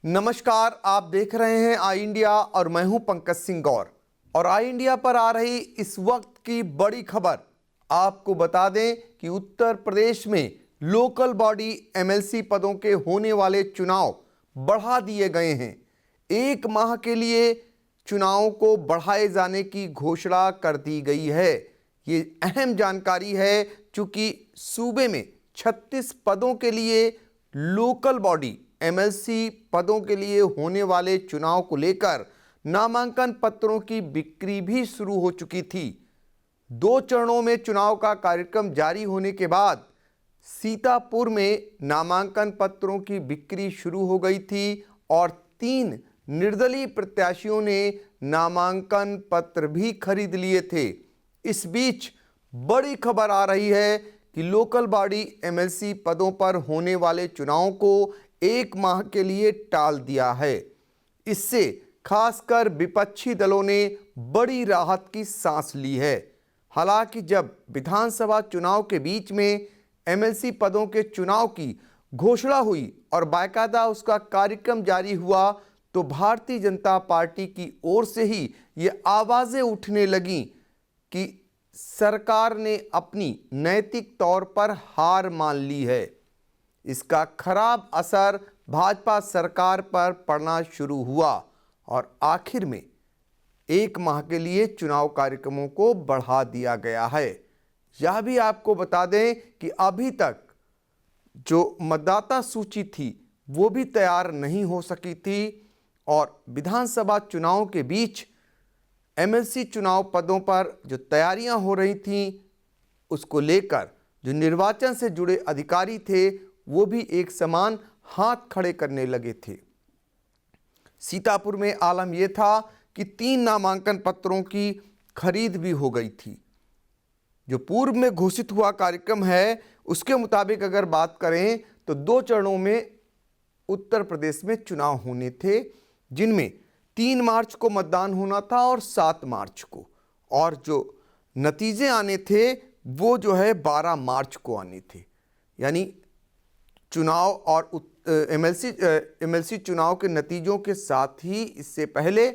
नमस्कार, आप देख रहे हैं आई इंडिया और मैं हूं पंकज सिंह गौर। और आई इंडिया पर आ रही इस वक्त की बड़ी खबर आपको बता दें कि उत्तर प्रदेश में लोकल बॉडी एमएलसी पदों के होने वाले चुनाव बढ़ा दिए गए हैं। 1 माह के लिए चुनावों को बढ़ाए जाने की घोषणा कर दी गई है। ये अहम जानकारी है क्योंकि सूबे में 36 पदों के लिए लोकल बॉडी एमएलसी पदों के लिए होने वाले चुनाव को लेकर नामांकन पत्रों की बिक्री भी शुरू हो चुकी थी। 2 चरणों में चुनाव का कार्यक्रम जारी होने के बाद सीतापुर में नामांकन पत्रों की बिक्री शुरू हो गई थी और 3 निर्दलीय प्रत्याशियों ने नामांकन पत्र भी खरीद लिए थे। इस बीच बड़ी खबर आ रही है कि लोकल बॉडी एमएलसी पदों पर होने वाले चुनावों को 1 माह के लिए टाल दिया है। इससे खासकर विपक्षी दलों ने बड़ी राहत की सांस ली है। हालांकि जब विधानसभा चुनाव के बीच में एमएलसी पदों के चुनाव की घोषणा हुई और बाकायदा उसका कार्यक्रम जारी हुआ तो भारतीय जनता पार्टी की ओर से ही ये आवाज़ें उठने लगीं कि सरकार ने अपनी नैतिक तौर पर हार मान ली है। इसका खराब असर भाजपा सरकार पर पड़ना शुरू हुआ और आखिर में 1 माह के लिए चुनाव कार्यक्रमों को बढ़ा दिया गया है। यह भी आपको बता दें कि अभी तक जो मतदाता सूची थी वो भी तैयार नहीं हो सकी थी और विधानसभा चुनाव के बीच एमएलसी चुनाव पदों पर जो तैयारियां हो रही थीं उसको लेकर जो निर्वाचन से जुड़े अधिकारी थे वो भी एक समान हाथ खड़े करने लगे थे। सीतापुर में आलम यह था कि 3 नामांकन पत्रों की खरीद भी हो गई थी। जो पूर्व में घोषित हुआ कार्यक्रम है उसके मुताबिक अगर बात करें तो 2 चरणों में उत्तर प्रदेश में चुनाव होने थे, जिनमें 3 मार्च को मतदान होना था और 7 मार्च को, और जो नतीजे आने थे वो जो है 12 मार्च को आने थे। यानी चुनाव और एमएलसी चुनाव के नतीजों के साथ ही इससे पहले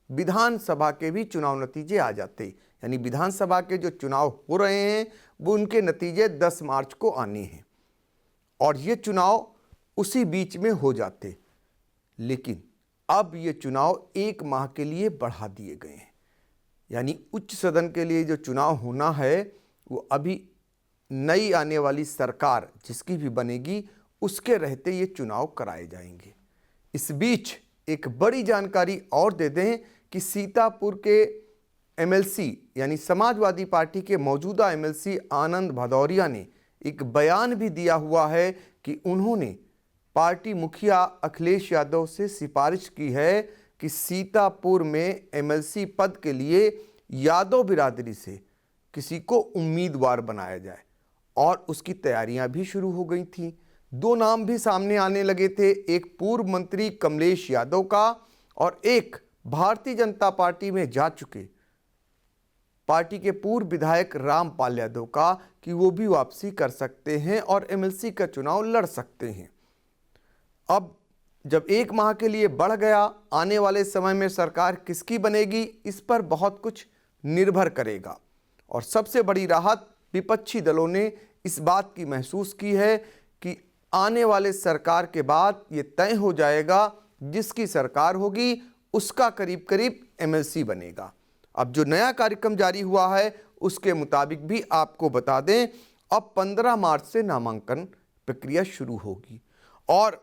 विधानसभा के भी चुनाव नतीजे आ जाते। यानी विधानसभा के जो चुनाव हो रहे हैं वो उनके नतीजे 10 मार्च को आने हैं और ये चुनाव उसी बीच में हो जाते। लेकिन अब ये चुनाव 1 माह के लिए बढ़ा दिए गए हैं। यानी उच्च सदन के लिए जो चुनाव होना है वो अभी नई आने वाली सरकार जिसकी भी बनेगी उसके रहते ये चुनाव कराए जाएंगे। इस बीच एक बड़ी जानकारी और दे दें कि सीतापुर के एमएलसी यानी समाजवादी पार्टी के मौजूदा एमएलसी आनंद भदौरिया ने एक बयान भी दिया हुआ है कि उन्होंने पार्टी मुखिया अखिलेश यादव से सिफारिश की है कि सीतापुर में एमएलसी पद के लिए यादव बिरादरी से किसी को उम्मीदवार बनाया जाए और उसकी तैयारियां भी शुरू हो गई थीं। 2 नाम भी सामने आने लगे थे, एक पूर्व मंत्री कमलेश यादव का और एक भारतीय जनता पार्टी में जा चुके पार्टी के पूर्व विधायक रामपाल यादव का कि वो भी वापसी कर सकते हैं और एमएलसी का चुनाव लड़ सकते हैं। अब जब 1 माह के लिए बढ़ गया, आने वाले समय में सरकार किसकी बनेगी इस पर बहुत कुछ निर्भर करेगा। और सबसे बड़ी राहत विपक्षी दलों ने इस बात की महसूस की है कि आने वाले सरकार के बाद ये तय हो जाएगा जिसकी सरकार होगी उसका करीब करीब एमएलसी बनेगा। अब जो नया कार्यक्रम जारी हुआ है उसके मुताबिक भी आपको बता दें, अब 15 मार्च से नामांकन प्रक्रिया शुरू होगी और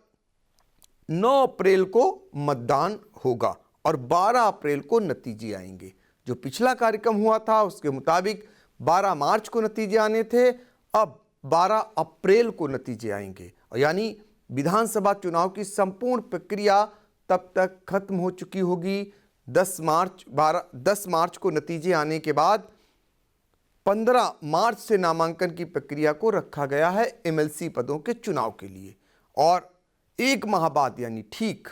9 अप्रैल को मतदान होगा और 12 अप्रैल को नतीजे आएंगे। जो पिछला कार्यक्रम हुआ था उसके मुताबिक 12 मार्च को नतीजे आने थे, अब 12 अप्रैल को नतीजे आएंगे। और यानी विधानसभा चुनाव की संपूर्ण प्रक्रिया तब तक खत्म हो चुकी होगी। 10 मार्च को नतीजे आने के बाद 15 मार्च से नामांकन की प्रक्रिया को रखा गया है एमएलसी पदों के चुनाव के लिए और 1 माह बाद यानी ठीक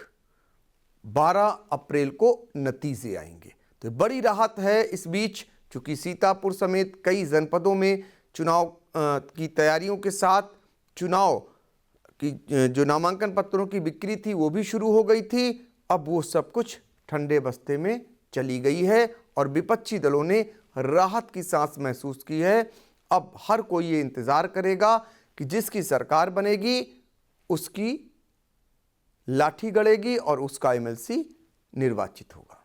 12 अप्रैल को नतीजे आएंगे। तो बड़ी राहत है इस बीच, चूँकि सीतापुर समेत कई जनपदों में चुनाव की तैयारियों के साथ चुनाव कि जो नामांकन पत्रों की बिक्री थी वो भी शुरू हो गई थी। अब वो सब कुछ ठंडे बस्ते में चली गई है और विपक्षी दलों ने राहत की सांस महसूस की है। अब हर कोई ये इंतजार करेगा कि जिसकी सरकार बनेगी उसकी लाठी गड़ेगी और उसका एमएलसी निर्वाचित होगा।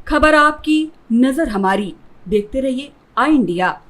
खबर आपकी, नजर हमारी। देखते रहिए आई इंडिया।